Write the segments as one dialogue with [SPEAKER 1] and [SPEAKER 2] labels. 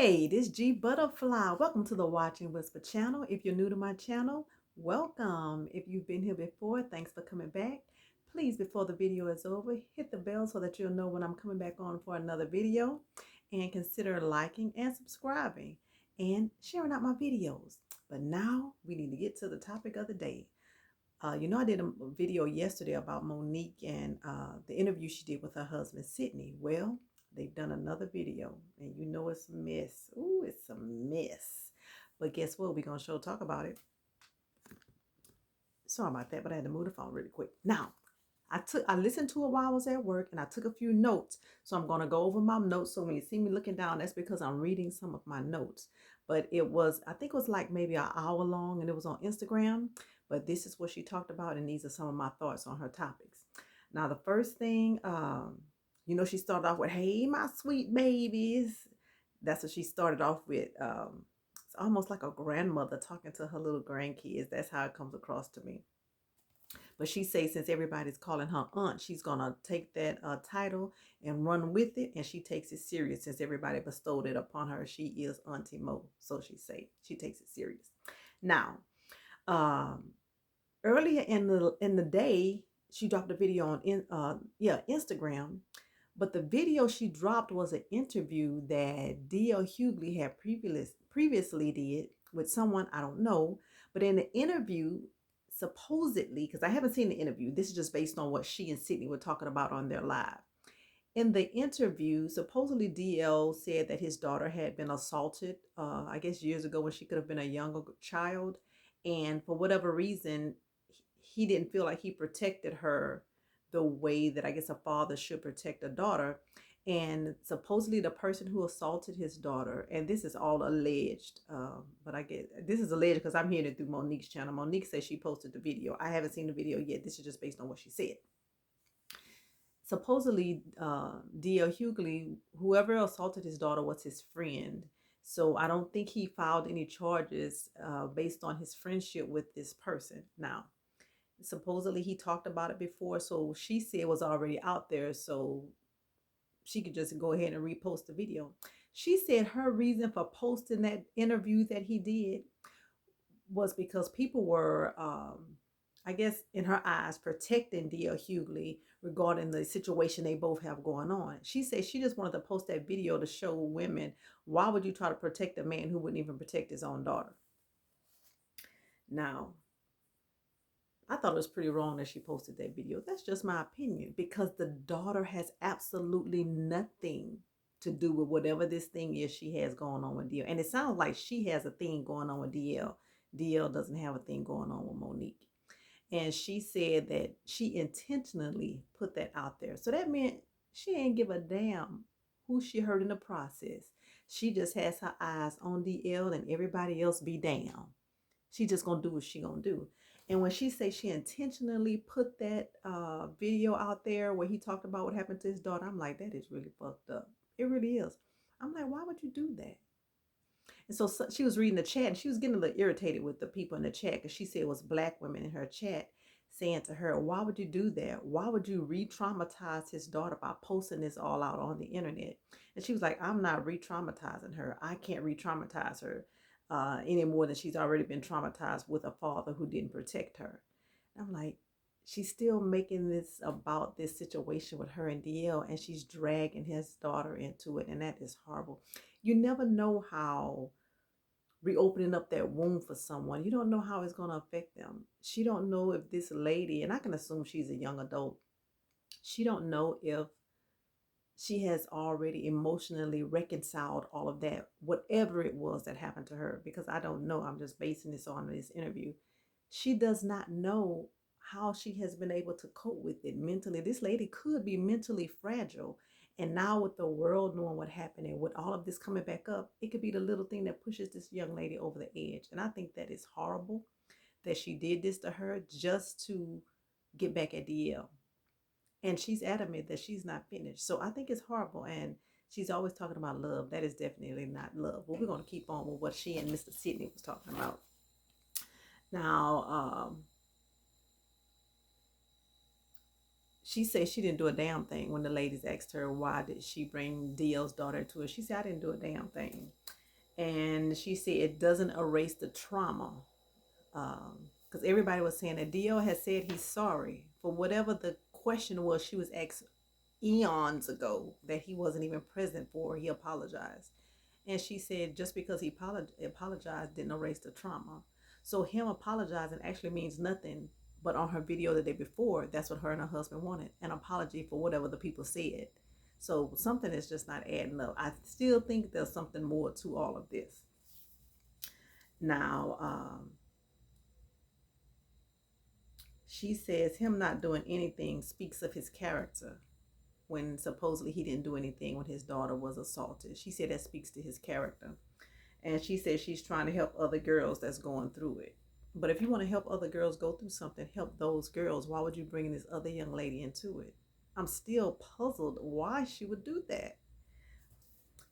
[SPEAKER 1] Hey, this G Butterfly. Welcome to the Watching Whisper channel. If you're new to my channel, welcome. If you've been here before, thanks for coming back. Please, before the video is over, hit the bell so that you'll know when I'm coming back on for another video. And consider liking and subscribing and sharing out my videos. But now we need to get to the topic of the day. I did a video yesterday about Monique and the interview she did with her husband, Sidney. Well, they've done another video, and you know it's a mess. Ooh, it's a mess. But guess what? We're going to talk about it. Sorry about that, but I had to move the phone really quick. Now, I listened to it while I was at work, and I took a few notes. So I'm going to go over my notes. So when you see me looking down, that's because I'm reading some of my notes. But I think it was like maybe an hour long, and it was on Instagram. But this is what she talked about, and these are some of my thoughts on her topics. Now, the first thing, she started off with, "Hey, my sweet babies." That's what she started off with. It's almost like a grandmother talking to her little grandkids. That's how it comes across to me. But she says since everybody's calling her aunt, she's going to take that title and run with it. And she takes it serious since everybody bestowed it upon her. She is Auntie Mo. So she takes it serious. Now, earlier in the day, she dropped a video on Instagram. But the video she dropped was an interview that DL Hughley had previously did with someone, I don't know. But in the interview, supposedly, because I haven't seen the interview, this is just based on what she and Sidney were talking about on their live. In the interview, supposedly DL said that his daughter had been assaulted, I guess years ago when she could have been a younger child. And for whatever reason, he didn't feel like he protected her the way that I guess a father should protect a daughter. And supposedly the person who assaulted his daughter, and this is all alleged, but I get this is alleged because I'm hearing it through Monique's channel. Monique says she posted the video. I haven't seen the video yet. This is just based on what she said. Supposedly, DL Hughley, whoever assaulted his daughter was his friend. So I don't think he filed any charges based on his friendship with this person. Now, supposedly he talked about it before, so she said it was already out there, so she could just go ahead and repost the video. She said her reason for posting that interview that he did was because people were, I guess, in her eyes, protecting DL Hughley regarding the situation they both have going on. She said she just wanted to post that video to show women, why would you try to protect a man who wouldn't even protect his own daughter? Now, I thought it was pretty wrong that she posted that video. That's just my opinion, because the daughter has absolutely nothing to do with whatever this thing is she has going on with DL. And it sounds like she has a thing going on with DL. DL doesn't have a thing going on with Monique. And she said that she intentionally put that out there. So that meant she ain't give a damn who she hurt in the process. She just has her eyes on DL and everybody else be damned. She just gonna do what she gonna do. And when she says she intentionally put that video out there where he talked about what happened to his daughter, I'm like, that is really fucked up. It really is. I'm like, why would you do that? And so she was reading the chat, and she was getting a little irritated with the people in the chat, because she said it was black women in her chat saying to her, why would you do that? Why would you re-traumatize his daughter by posting this all out on the internet? And she was like, I'm not re-traumatizing her. I can't re-traumatize her any more than she's already been traumatized with a father who didn't protect her. And I'm like, she's still making this about this situation with her and DL, and she's dragging his daughter into it, and that is horrible. You never know how reopening up that wound for someone, you don't know how it's going to affect them. She don't know if this lady, and I can assume she's a young adult, she don't know if she has already emotionally reconciled all of that, whatever it was that happened to her, because I don't know. I'm just basing this on this interview. She does not know how she has been able to cope with it mentally. This lady could be mentally fragile. And now with the world knowing what happened and with all of this coming back up, it could be the little thing that pushes this young lady over the edge. And I think that is horrible that she did this to her just to get back at DL. And she's adamant that she's not finished. So I think it's horrible. And she's always talking about love. That is definitely not love. But we're going to keep on with what she and Mr. Sidney was talking about. Now, she said she didn't do a damn thing when the ladies asked her why did she bring DL's daughter to her. She said, I didn't do a damn thing. And she said it doesn't erase the trauma. Because everybody was saying that DL has said he's sorry for whatever the question was she was asked eons ago that he wasn't even present for. He apologized. And she said just because he apologized didn't erase the trauma. So him apologizing actually means nothing. But on her video the day before, that's what her and her husband wanted, an apology for whatever the people said. So something is just not adding up. I still think there's something more to all of this. Now, she says him not doing anything speaks of his character when supposedly he didn't do anything when his daughter was assaulted. She said that speaks to his character. And she says she's trying to help other girls that's going through it. But if you want to help other girls go through something, help those girls. Why would you bring this other young lady into it? I'm still puzzled why she would do that.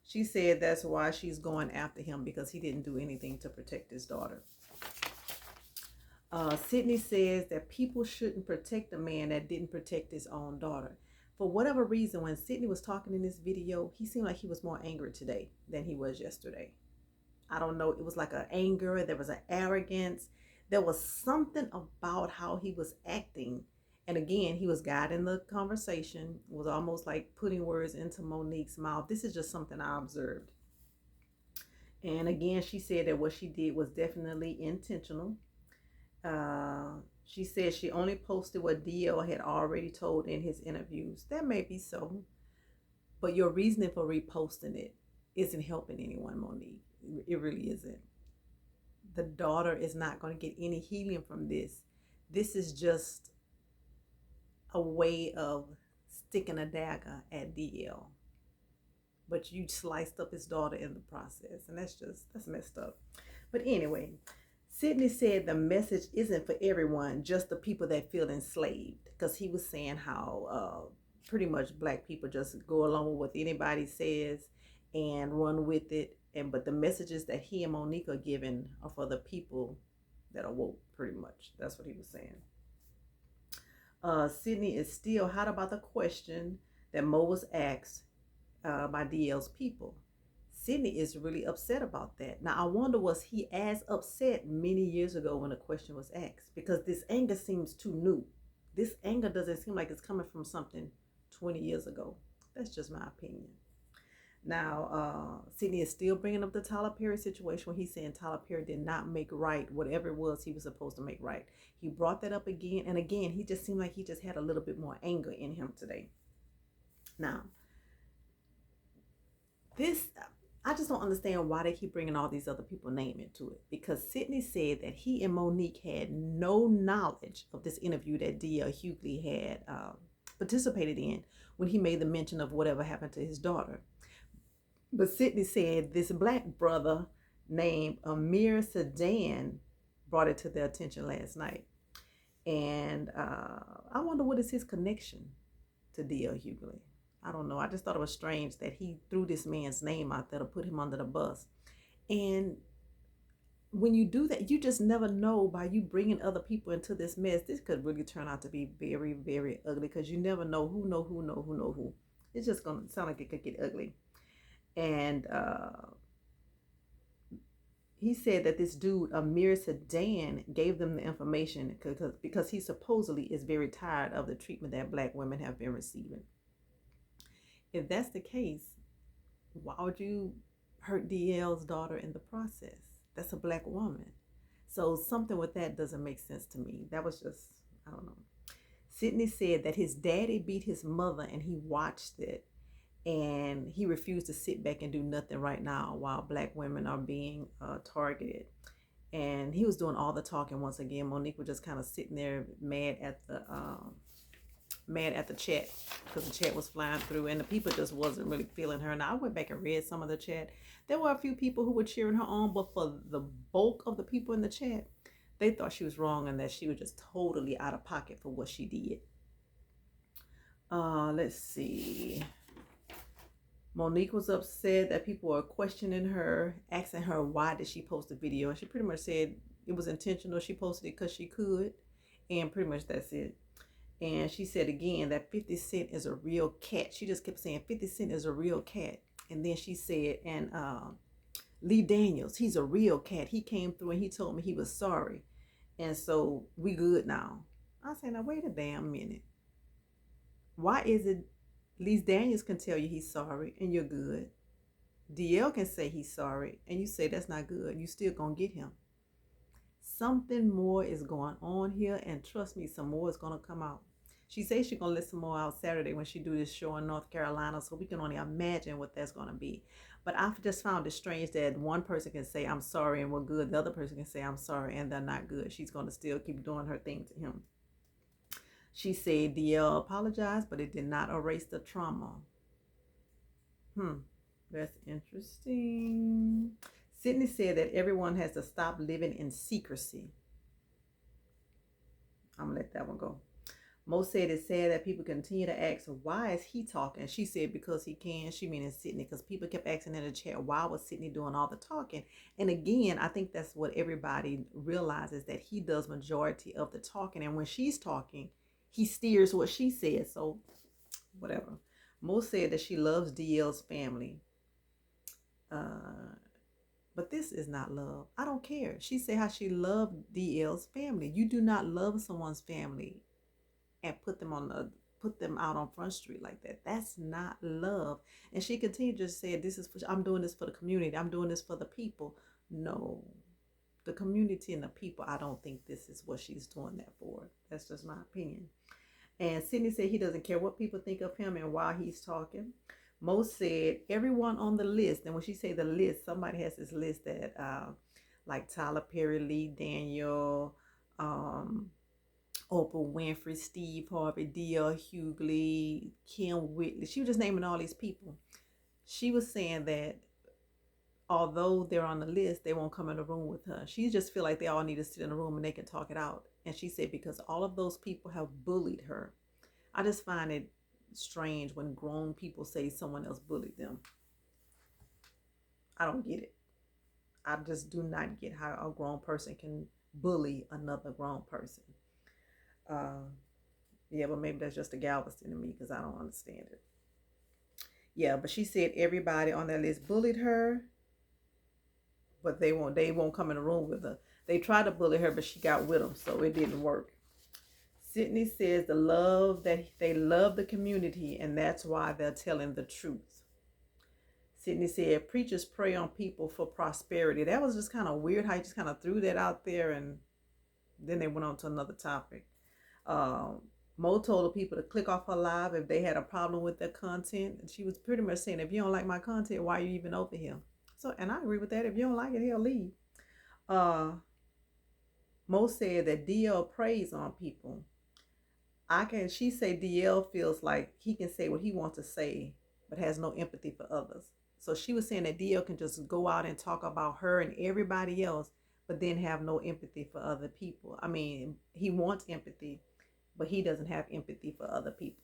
[SPEAKER 1] She said that's why she's going after him, because he didn't do anything to protect his daughter. Sidney says that people shouldn't protect a man that didn't protect his own daughter. For whatever reason, when Sidney was talking in this video, he seemed like he was more angry today than he was yesterday. I don't know. It was like an anger. There was an arrogance. There was something about how he was acting. And again, he was guiding the conversation. It was almost like putting words into Monique's mouth. This is just something I observed. And again, she said that what she did was definitely intentional. She said she only posted what DL had already told in his interviews. That may be so. But your reasoning for reposting it isn't helping anyone, Monique. It really isn't. The daughter is not going to get any healing from this. This is just a way of sticking a dagger at DL. But you sliced up his daughter in the process. And that's messed up. But anyway, Sidney said the message isn't for everyone, just the people that feel enslaved. Because he was saying how pretty much black people just go along with what anybody says and run with it. But the messages that he and Monique are giving are for the people that are woke, pretty much. That's what he was saying. Sidney is still hot about the question that Mo was asked by DL's people. Sidney is really upset about that. Now, I wonder, was he as upset many years ago when the question was asked? Because this anger seems too new. This anger doesn't seem like it's coming from something 20 years ago. That's just my opinion. Now, Sidney is still bringing up the Tyler Perry situation when he's saying Tyler Perry did not make right whatever it was he was supposed to make right. He brought that up again and again. He just seemed like he just had a little bit more anger in him today. Now, I just don't understand why they keep bringing all these other people's name into it. Because Sidney said that he and Monique had no knowledge of this interview that DL Hughley had participated in when he made the mention of whatever happened to his daughter. But Sidney said this black brother named Amir Sedan brought it to their attention last night. And I wonder what is his connection to DL Hughley. I don't know. I just thought it was strange that he threw this man's name out there to put him under the bus. And when you do that, you just never know, by you bringing other people into this mess, this could really turn out to be very, very ugly, because you never know who. It's just going to sound like it could get ugly. And he said that this dude, Amir Sedan, gave them the information because he supposedly is very tired of the treatment that black women have been receiving. If that's the case, why would you hurt DL's daughter in the process? That's a black woman. So something with that doesn't make sense to me. That was just, I don't know. Sidney said that his daddy beat his mother and he watched it. And he refused to sit back and do nothing right now while black women are being targeted. And he was doing all the talking once again. Monique was just kind of sitting there mad at the chat, because the chat was flying through and the people just wasn't really feeling her. Now, I went back and read some of the chat. There were a few people who were cheering her on, but for the bulk of the people in the chat, they thought she was wrong and that she was just totally out of pocket for what she did. Let's see. Monique was upset that people were questioning her, asking her why did she post the video. And she pretty much said it was intentional. She posted it because she could. And pretty much that's it. And she said again that 50 Cent is a real cat. She just kept saying 50 Cent is a real cat. And then she said, and Lee Daniels, he's a real cat. He came through and he told me he was sorry. And so we good now. I say, now wait a damn minute. Why is it Lee Daniels can tell you he's sorry and you're good? DL can say he's sorry and you say that's not good. You still gonna get him. Something more is going on here, and trust me, some more is gonna come out. She says she's gonna let some more out Saturday when she do this show in North Carolina, so we can only imagine what that's gonna be. But I've just found it strange that one person can say I'm sorry and we're good, the other person can say I'm sorry and they're not good. She's gonna still keep doing her thing to him. She said DL apologized, but it did not erase the trauma. That's interesting. Sidney said that everyone has to stop living in secrecy. I'm gonna let that one go. Mo said it's sad that people continue to ask, why is he talking? She said because he can. She meaning Sidney, because people kept asking in the chat, why was Sidney doing all the talking? And again, I think that's what everybody realizes, that he does majority of the talking. And when she's talking, he steers what she says. So whatever. Mo said that she loves DL's family. But this is not love. I don't care. She said how she loved DL's family. You do not love someone's family and put them out on Front Street like that. That's not love. And she continued to say, I'm doing this for the community. I'm doing this for the people. No, the community and the people, I don't think this is what she's doing that for. That's just my opinion. And Sidney said he doesn't care what people think of him and why he's talking. Mo said everyone on the list, and when she say the list, somebody has this list that like Tyler Perry, Lee Daniel, Oprah Winfrey, Steve Harvey, DL Hughley, Kim Whitley. She was just naming all these people. She was saying that although they're on the list, they won't come in the room with her. She just feel like they all need to sit in a room and they can talk it out. And she said because all of those people have bullied her. I just find it strange when grown people say someone else bullied them. I don't get it. I just do not get how a grown person can bully another grown person. Yeah, but maybe that's just a Galveston to me because I don't understand it. Yeah, but she said everybody on that list bullied her, but they won't come in the room with her. They tried to bully her, but she got with them, so it didn't work. Sidney says they love the community, and that's why they're telling the truth. Sidney said preachers prey on people for prosperity. That was just kind of weird how you just kind of threw that out there, and then they went on to another topic. Mo told the people to click off her live if they had a problem with their content. She was pretty much saying, if you don't like my content, why are you even over here? So, and I agree with that. If you don't like it, hell, leave. Mo said that DL preys on people. She say DL feels like he can say what he wants to say, but has no empathy for others. So she was saying that DL can just go out and talk about her and everybody else, but then have no empathy for other people. I mean, he wants empathy, but he doesn't have empathy for other people.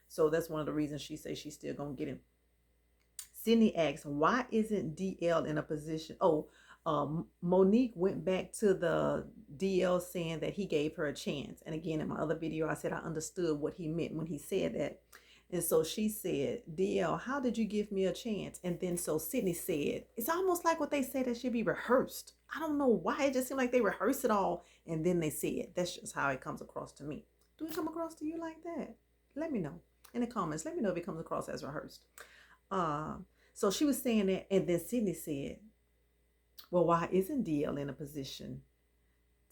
[SPEAKER 1] So that's one of the reasons she says she's still gonna get him. Sidney asks, why isn't DL in a position? Monique went back to the DL saying that he gave her a chance. And again, in my other video, I said I understood what he meant when he said that. And so she said, DL, how did you give me a chance? And then so Sidney said, it's almost like what they said that should be rehearsed. I don't know why. It just seemed like they rehearsed it all and then they said it. That's just how it comes across to me. Do it come across to you like that? Let me know in the comments. Let me know if it comes across as rehearsed. So she was saying that, and then Sidney said, well, why isn't DL in a position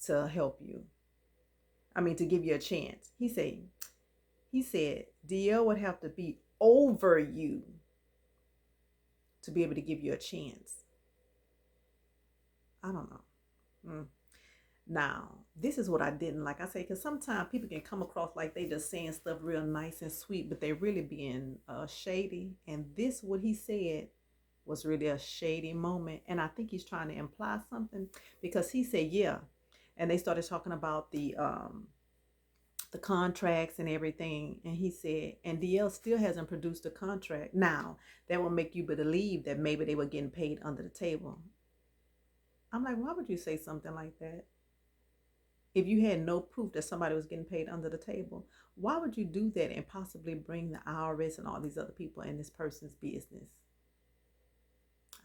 [SPEAKER 1] to help you? I mean, to give you a chance. He said, DL would have to be over you to be able to give you a chance. I don't know. Now, this is what I didn't like. I say, because sometimes people can come across like they just saying stuff real nice and sweet, but they really being shady. And this, what he said, was really a shady moment. And I think he's trying to imply something, because he said, yeah. And they started talking about the contracts and everything. And he said, and DL still hasn't produced a contract. Now, that will make you believe that maybe they were getting paid under the table. I'm like, why would you say something like that? If you had no proof that somebody was getting paid under the table, why would you do that and possibly bring the IRS and all these other people in this person's business?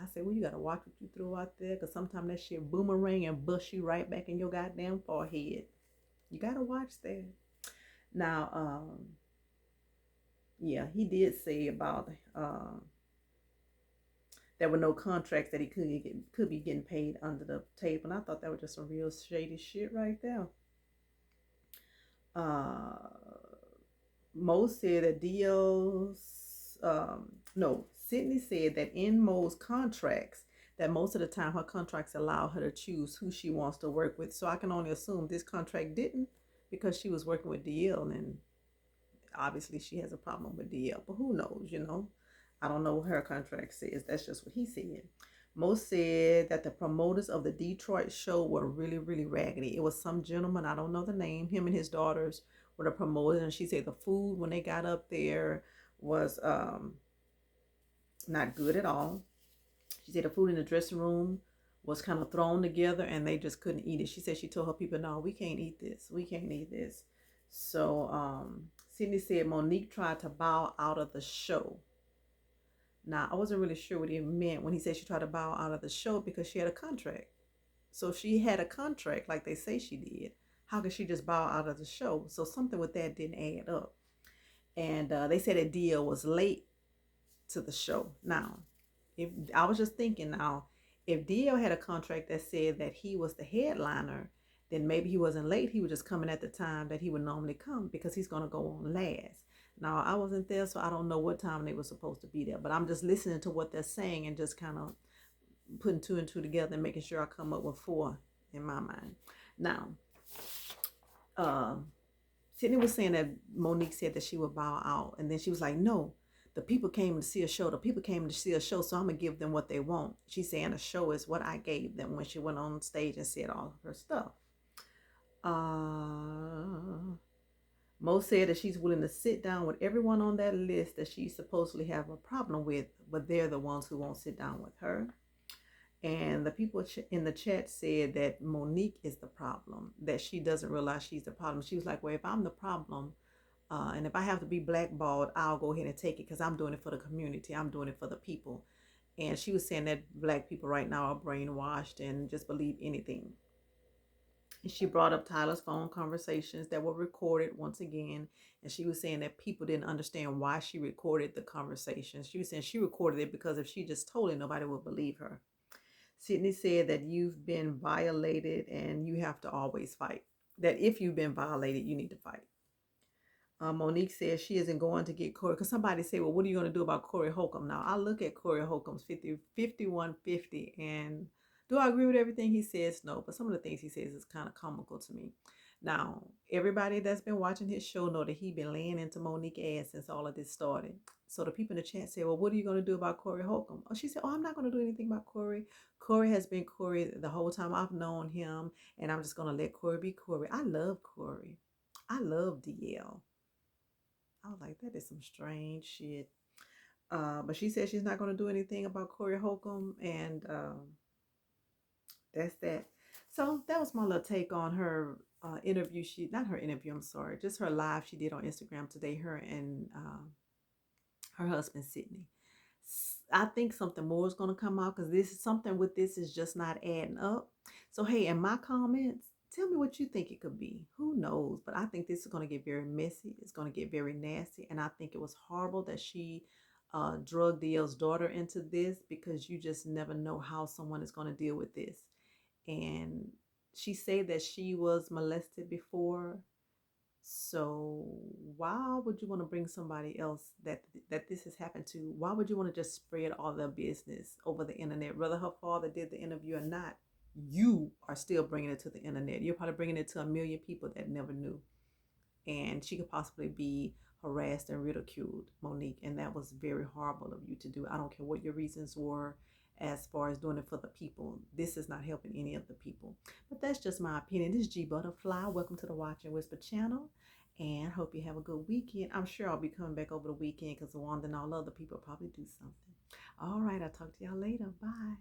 [SPEAKER 1] I said, well, you gotta watch what you throw out there, because sometimes that shit boomerang and bust you right back in your goddamn forehead. You gotta watch that. Now, yeah, he did say about there were no contracts that he could be getting paid under the table, and I thought that was just some real shady shit right there. Uh, Mo said that Sidney said that in Mo's contracts, that most of the time her contracts allow her to choose who she wants to work with. So I can only assume this contract didn't, because she was working with DL, and obviously she has a problem with DL. But who knows, you know? I don't know what her contract says. That's just what he said. Mo said that the promoters of the Detroit show were really, really raggedy. It was some gentleman, I don't know the name, him and his daughters were the promoters, and she said the food when they got up there was not good at all. She said the food in the dressing room was kind of thrown together and they just couldn't eat it. She said she told her people, no, we can't eat this. We can't eat this. So Sidney said Monique tried to bow out of the show. Now, I wasn't really sure what he meant when he said she tried to bow out of the show, because she had a contract. So if she had a contract like they say she did, how could she just bow out of the show? So something with that didn't add up. And they said that DL was late to the show. Now, if I was just thinking now, if DL had a contract that said that he was the headliner, then maybe he wasn't late. He was just coming at the time that he would normally come, because he's going to go on last. Now, I wasn't there, so I don't know what time they were supposed to be there, but I'm just listening to what they're saying and just kind of putting two and two together and making sure I come up with four in my mind. Now, Sidney was saying that Monique said that she would bow out, and then she was like, no, the people came to see a show. The people came to see a show, so I'm going to give them what they want. She's saying a show is what I gave them when she went on stage and said all of her stuff. Mo said that she's willing to sit down with everyone on that list that she supposedly have a problem with, but they're the ones who won't sit down with her. And the people in the chat said that Monique is the problem, that she doesn't realize she's the problem. She was like, well, if I'm the problem, and if I have to be blackballed, I'll go ahead and take it, because I'm doing it for the community. I'm doing it for the people. And she was saying that black people right now are brainwashed and just believe anything. She brought up Tyler's phone conversations that were recorded once again. And she was saying that people didn't understand why she recorded the conversations. She was saying she recorded it because if she just told it, nobody would believe her. Sidney said that you've been violated and you have to always fight. That if you've been violated, you need to fight. Monique says she isn't going to get Corey, because somebody said, well, what are you going to do about Corey Holcomb? Now, I look at Corey Holcomb's 5150, and do I agree with everything he says? No, but some of the things he says is kind of comical to me. Now, everybody that's been watching his show know that he been laying into Monique's ass since all of this started. So the people in the chat said, well, what are you going to do about Corey Holcomb? Oh, she said, oh, I'm not going to do anything about Corey. Corey has been Corey the whole time I've known him, and I'm just going to let Corey be Corey. I love Corey. I love DL. I was like, that is some strange shit. But she said she's not going to do anything about Corey Holcomb, and that's that. So that was my little take on her interview. Not her interview, I'm sorry, just her live she did on Instagram today, her and her husband, Sidney. I think something more is going to come out, because something with this is just not adding up. So, hey, in my comments, tell me what you think it could be. Who knows? But I think this is going to get very messy. It's going to get very nasty. And I think it was horrible that she drug DL's daughter into this, because you just never know how someone is going to deal with this. And she said that she was molested before. So why would you want to bring somebody else that this has happened to? Why would you want to just spread all their business over the internet? Whether her father did the interview or not, you are still bringing it to the internet. You're probably bringing it to a million people that never knew. And she could possibly be harassed and ridiculed, Monique. And that was very horrible of you to do. I don't care what your reasons were as far as doing it for the people. This is not helping any of the people. But that's just my opinion. This is G Butterfly. Welcome to the Watch and Whisper channel. And hope you have a good weekend. I'm sure I'll be coming back over the weekend, because Wanda and all other people probably do something. All right, I'll talk to y'all later. Bye.